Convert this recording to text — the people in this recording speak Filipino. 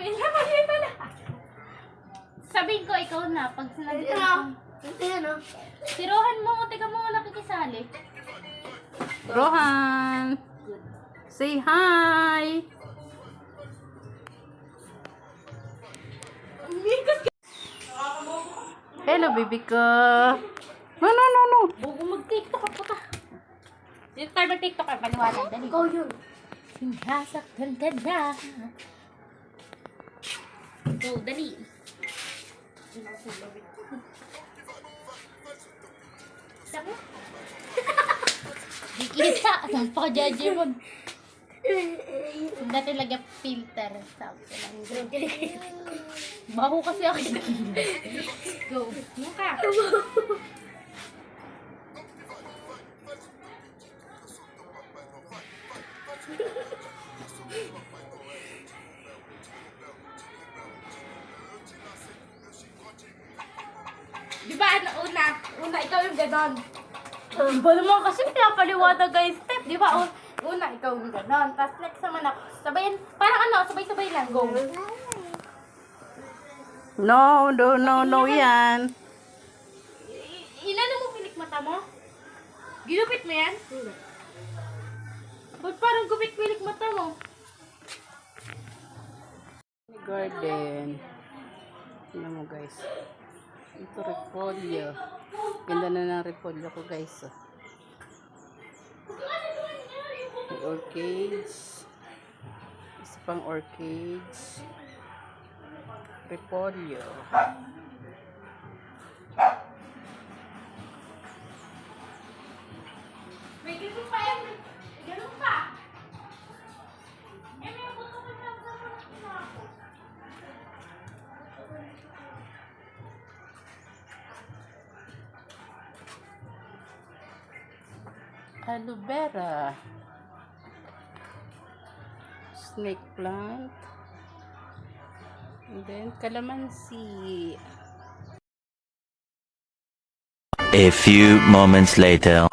Dito na. Sabihin ko, ikaw na. Pag sinabi ko. Si Rohan mo, teka mo nakikisali. Rohan! Say hi! Hello, baby ko. No. Bugo mag-tiktok ka pa. Dito tayo mag-tiktok ka. Paniwala. Dali. Ikaw yun. Sinasaktan ka na. Go, dali. Saka? Di kita. Saan pa ka judge dati lagyan filter. Baho kasi ako. Go. Muka. Di ba ano una ikaw yung ganon. Iba naman kasi pinapaliwanag guys step, di ba? Una ikaw yung ganon, tapos next naman ako. Sabayan, parang ano, sabay-sabay lang. Go. No yan. Inano mo pilik mata mo? Ginupit mo yan? Ba't parang gupit-pilik mata mo? Garden. Tingnan mo guys. Ito repolyo. Ganda na ng repolyo ko guys. May orchids. Isa pang orchids. Repolyo. May ganun pa yan. Ganun pa. Eh, may buto ka lang sa mga ako. Aloe vera. Snake plant. And then calamansi. A few moments later.